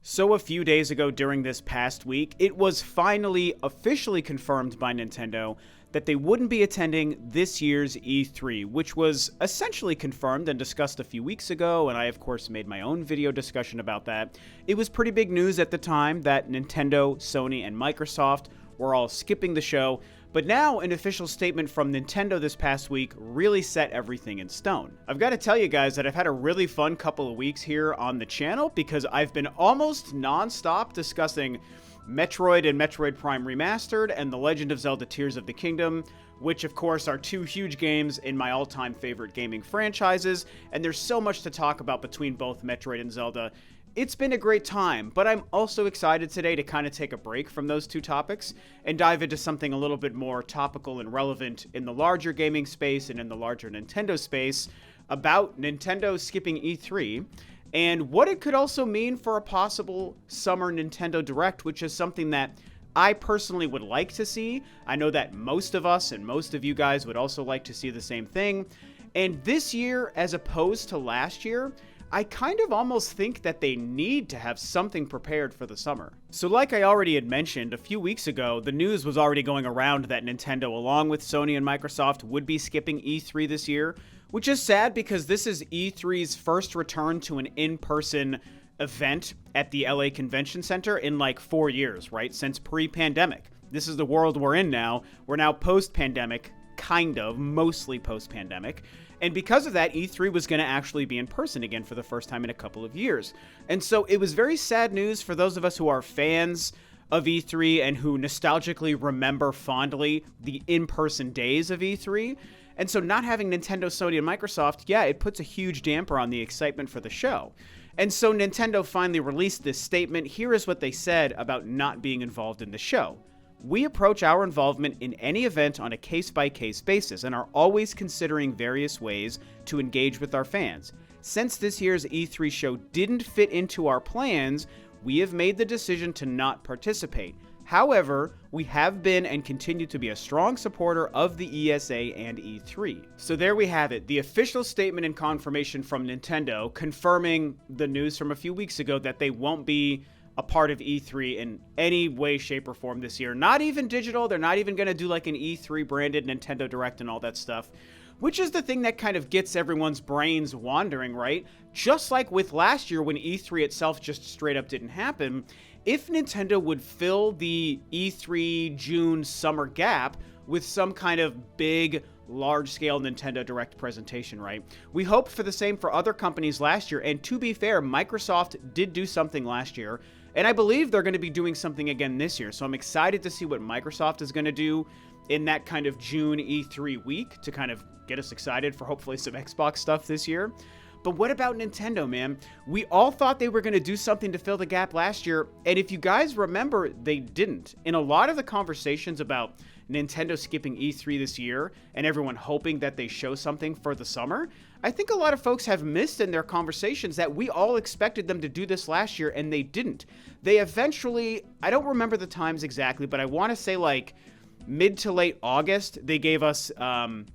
So a few days ago during this past week, it was finally officially confirmed by Nintendo that they wouldn't be attending this year's E3, which was essentially confirmed and discussed a few weeks ago, and I of course made my own video discussion about that. It was pretty big news at the time that Nintendo, Sony, and Microsoft were all skipping the show, but now an official statement from Nintendo this past week really set everything in stone. I've got to tell you guys that I've had a really fun couple of weeks here on the channel because I've been almost non-stop discussing Metroid and Metroid Prime Remastered and The Legend of Zelda Tears of the Kingdom, which of course are two huge games in my all-time favorite gaming franchises, and there's so much to talk about between both Metroid and Zelda. It's been a great time, but I'm also excited today to kind of take a break from those two topics and dive into something a little bit more topical and relevant in the larger gaming space and in the larger Nintendo space about Nintendo skipping E3 and what it could also mean for a possible summer Nintendo Direct, which is something that I personally would like to see. I know that most of us and most of you guys would also like to see the same thing. And this year, as opposed to last year, I kind of almost think that they need to have something prepared for the summer. So like I already had mentioned, a few weeks ago, the news was already going around that Nintendo, along with Sony and Microsoft, would be skipping E3 this year, which is sad because this is E3's first return to an in-person event at the LA Convention Center in like 4 years, right? Since pre-pandemic. This is the world we're in now. We're now post-pandemic, kind of, mostly post-pandemic. And because of that, E3 was going to actually be in person again for the first time in a couple of years. And so it was very sad news for those of us who are fans of E3 and who nostalgically remember fondly the in-person days of E3. And so not having Nintendo, Sony, and Microsoft, yeah, it puts a huge damper on the excitement for the show. And so Nintendo finally released this statement. Here is what they said about not being involved in the show. We approach our involvement in any event on a case-by-case basis and are always considering various ways to engage with our fans. Since this year's E3 show didn't fit into our plans, we have made the decision to not participate. However, we have been and continue to be a strong supporter of the ESA and E3. So there we have it, the official statement and confirmation from Nintendo confirming the news from a few weeks ago that they won't be a part of E3 in any way, shape, or form this year. Not even digital. They're not even going to do like an E3 branded Nintendo Direct and all that stuff, which is the thing that kind of gets everyone's brains wandering, right? Just like with last year when E3 itself just straight up didn't happen, if Nintendo would fill the E3 June summer gap with some kind of big, large-scale Nintendo Direct presentation, right? We hoped for the same for other companies last year, and to be fair, Microsoft did do something last year, and I believe they're going to be doing something again this year, so I'm excited to see what Microsoft is going to do in that kind of June E3 week to kind of get us excited for hopefully some Xbox stuff this year. But what about Nintendo, man? We all thought they were going to do something to fill the gap last year, and if you guys remember, they didn't. In a lot of the conversations about Nintendo skipping E3 this year and everyone hoping that they show something for the summer, I think a lot of folks have missed in their conversations that we all expected them to do this last year and they didn't. They eventually, I don't remember the times exactly, but I want to say like mid to late August, they gave us an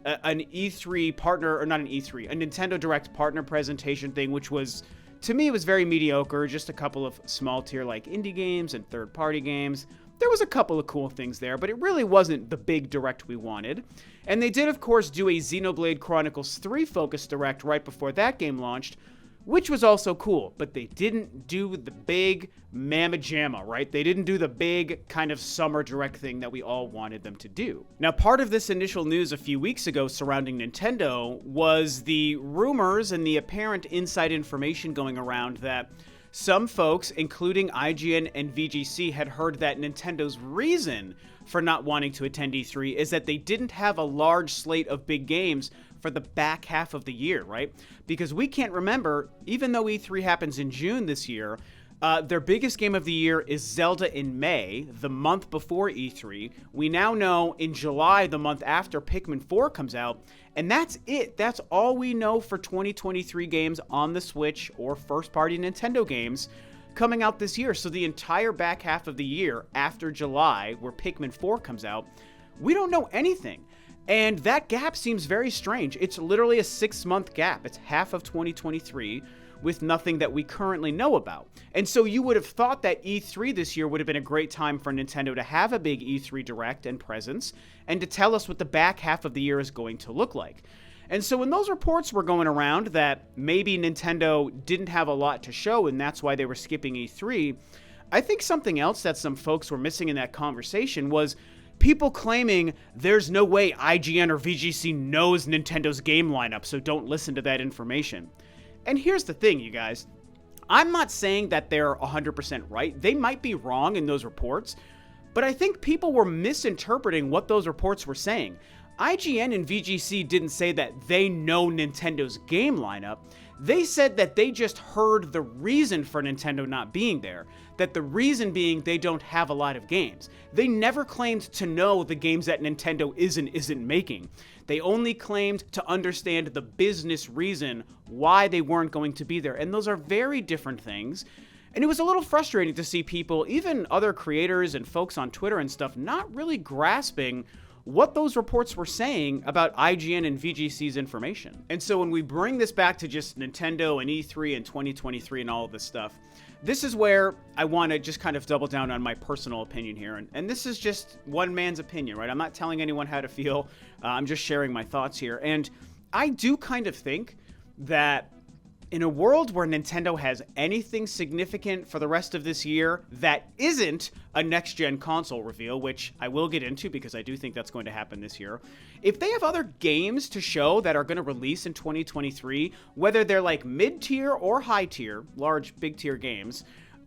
E3 partner, or not an E3, a Nintendo Direct partner presentation thing, which was, to me, it was very mediocre, just a couple of small tier like indie games and third-party games. There was a couple of cool things there, but it really wasn't the big Direct we wanted. And they did, of course, do a Xenoblade Chronicles 3 focused Direct right before that game launched, which was also cool, but they didn't do the big mamma jamma, right? They didn't do the big kind of summer Direct thing that we all wanted them to do. Now, part of this initial news a few weeks ago surrounding Nintendo was the rumors and the apparent inside information going around that some folks, including IGN and VGC, had heard that Nintendo's reason for not wanting to attend E3 is that they didn't have a large slate of big games for the back half of the year, right? Because we can't remember, even though E3 happens in June this year, their biggest game of the year is Zelda in May, the month before E3. We now know in July, the month after, Pikmin 4 comes out, and that's it. That's all we know for 2023 games on the Switch or first-party Nintendo games coming out this year. So the entire back half of the year after July, where Pikmin 4 comes out, we don't know anything. And that gap seems very strange. It's literally a 6-month gap. It's half of 2023. with nothing that we currently know about. And so you would have thought that E3 this year would have been a great time for Nintendo to have a big E3 Direct and presence and to tell us what the back half of the year is going to look like. And so when those reports were going around that maybe Nintendo didn't have a lot to show and that's why they were skipping E3, I think something else that some folks were missing in that conversation was people claiming there's no way IGN or VGC knows Nintendo's game lineup, so don't listen to that information. And here's the thing, you guys. I'm not saying that they're 100% right. They might be wrong in those reports, but I think people were misinterpreting what those reports were saying. IGN and VGC didn't say that they know Nintendo's game lineup. They said that they just heard the reason for Nintendo not being there, that the reason being they don't have a lot of games. They never claimed to know the games that Nintendo isn't making. They only claimed to understand the business reason why they weren't going to be there, and those are very different things. And it was a little frustrating to see people, even other creators and folks on Twitter and stuff, not really grasping what those reports were saying about IGN and VGC's information. And so when we bring this back to just Nintendo and E3 and 2023 and all of this stuff, this is where I want to just kind of double down on my personal opinion here. And this is just one man's opinion, right? I'm not telling anyone how to feel. I'm just sharing my thoughts here. And I do kind of think that in a world where Nintendo has anything significant for the rest of this year that isn't a next-gen console reveal, which I will get into because I do think that's going to happen this year, if they have other games to show that are going to release in 2023, whether they're like mid-tier or high-tier, large, big-tier games,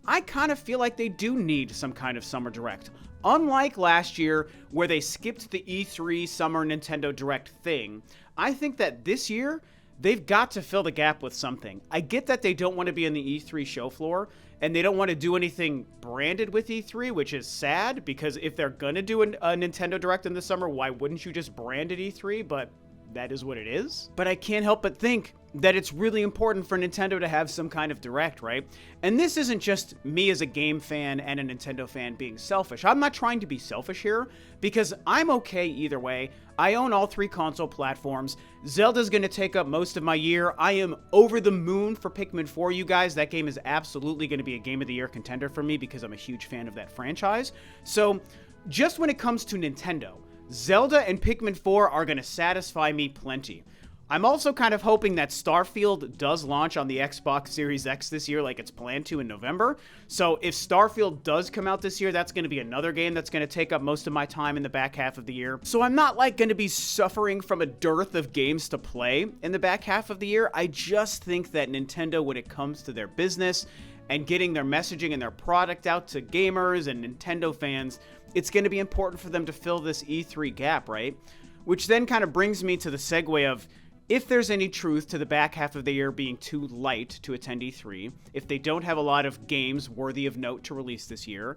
I kind of feel like they do need some kind of Summer Direct. Unlike last year, where they skipped the E3 Summer Nintendo Direct thing, I think that this year, they've got to fill the gap with something. I get that they don't want to be in the E3 show floor, and they don't want to do anything branded with E3, which is sad, because if they're going to do a Nintendo Direct in the summer, why wouldn't you just brand it E3? But that is what it is. But I can't help but think that it's really important for Nintendo to have some kind of Direct, right? And this isn't just me as a game fan and a Nintendo fan being selfish. I'm not trying to be selfish here, because I'm okay either way. I own all 3 console platforms. Zelda's going to take up most of my year. I am over the moon for Pikmin 4, you guys. That game is absolutely going to be a Game of the Year contender for me because I'm a huge fan of that franchise. So just when it comes to Nintendo, Zelda and Pikmin 4 are going to satisfy me plenty. I'm also kind of hoping that Starfield does launch on the Xbox Series X this year like it's planned to in November. So if Starfield does come out this year, that's going to be another game that's going to take up most of my time in the back half of the year. So I'm not like going to be suffering from a dearth of games to play in the back half of the year. I just think that Nintendo, when it comes to their business and getting their messaging and their product out to gamers and Nintendo fans, it's going to be important for them to fill this E3 gap, right? Which then kind of brings me to the segue of, if there's any truth to the back half of the year being too light to attend E3, if they don't have a lot of games worthy of note to release this year,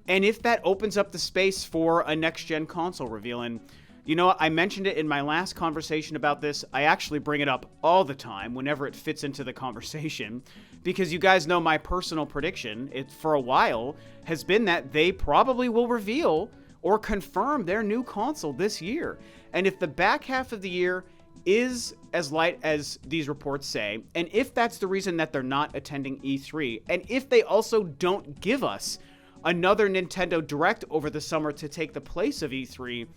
and if that opens up the space for a next-gen console reveal. And, you know, I mentioned it in my last conversation about this. I actually bring it up all the time whenever it fits into the conversation, because you guys know my personal prediction, it for a while, has been that they probably will reveal or confirm their new console this year. And if the back half of the year is as light as these reports say, and if that's the reason that they're not attending E3, and if they also don't give us another Nintendo Direct over the summer to take the place of E3,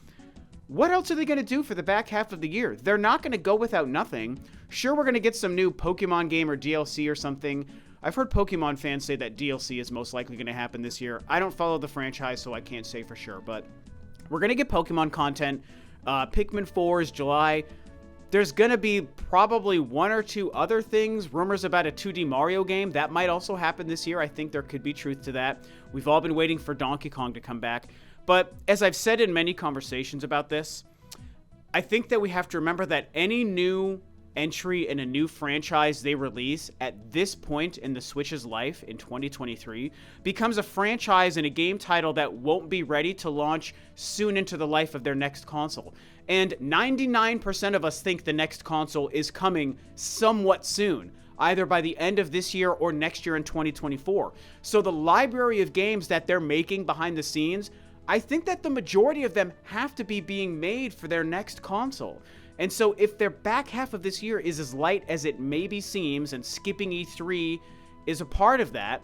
what else are they going to do for the back half of the year? They're not going to go without nothing. Sure, we're going to get some new Pokemon game or DLC or something. I've heard Pokemon fans say that DLC is most likely going to happen this year. I don't follow the franchise, so I can't say for sure, but we're going to get Pokemon content. Pikmin 4 is July. There's going to be probably 1 or 2 other things. Rumors about a 2D Mario game. That might also happen this year. I think there could be truth to that. We've all been waiting for Donkey Kong to come back. But as I've said in many conversations about this, I think that we have to remember that any new entry in a new franchise they release at this point in the Switch's life in 2023 becomes a franchise and a game title that won't be ready to launch soon into the life of their next console. And 99% of us think the next console is coming somewhat soon, either by the end of this year or next year in 2024. So the library of games that they're making behind the scenes, I think that the majority of them have to be being made for their next console. And so if their back half of this year is as light as it maybe seems, and skipping E3 is a part of that,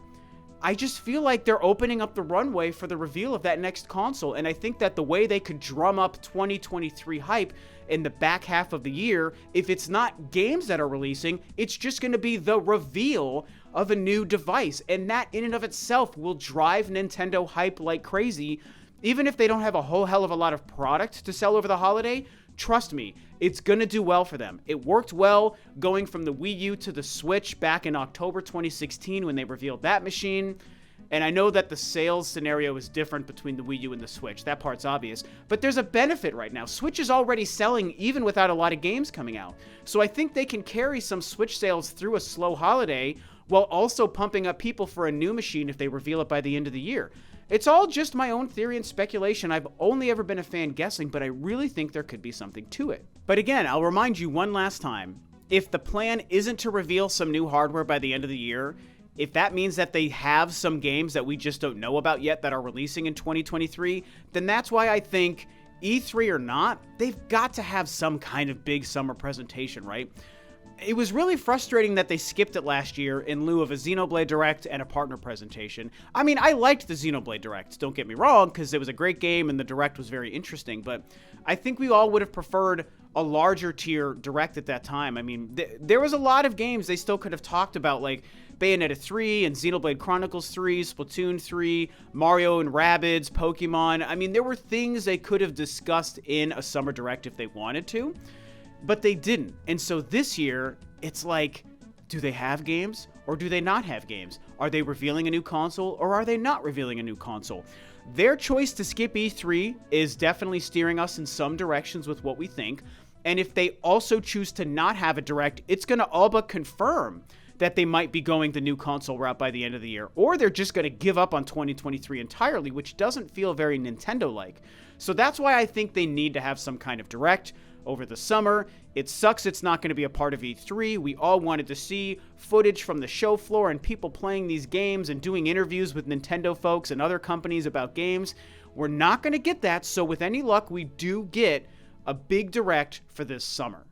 I just feel like they're opening up the runway for the reveal of that next console. And I think that the way they could drum up 2023 hype in the back half of the year, if it's not games that are releasing, it's just going to be the reveal of a new device. And that in and of itself will drive Nintendo hype like crazy. Even if they don't have a whole hell of a lot of product to sell over the holiday, trust me, it's going to do well for them. It worked well going from the Wii U to the Switch back in October 2016 when they revealed that machine. And I know that the sales scenario is different between the Wii U and the Switch. That part's obvious. But there's a benefit right now. Switch is already selling even without a lot of games coming out. So I think they can carry some Switch sales through a slow holiday while also pumping up people for a new machine if they reveal it by the end of the year. It's all just my own theory and speculation. I've only ever been a fan guessing, but I really think there could be something to it. But again, I'll remind you one last time, if the plan isn't to reveal some new hardware by the end of the year, if that means that they have some games that we just don't know about yet that are releasing in 2023, then that's why I think E3 or not, they've got to have some kind of big summer presentation, right? It was really frustrating that they skipped it last year in lieu of a Xenoblade Direct and a partner presentation. I mean, I liked the Xenoblade Direct, don't get me wrong, because it was a great game and the Direct was very interesting, but I think we all would have preferred a larger tier Direct at that time. I mean, there was a lot of games they still could have talked about, like Bayonetta 3 and Xenoblade Chronicles 3, Splatoon 3, Mario and Rabbids, Pokemon. I mean, there were things they could have discussed in a Summer Direct if they wanted to. But they didn't. And so this year, it's like, do they have games or do they not have games? Are they revealing a new console or are they not revealing a new console? Their choice to skip E3 is definitely steering us in some directions with what we think. And if they also choose to not have a Direct, it's going to all but confirm that they might be going the new console route by the end of the year. Or they're just going to give up on 2023 entirely, which doesn't feel very Nintendo-like. So that's why I think they need to have some kind of Direct over the summer. It sucks it's not going to be a part of E3. We all wanted to see footage from the show floor and people playing these games and doing interviews with Nintendo folks and other companies about games. We're not going to get that, so with any luck, we do get a big Direct for this summer.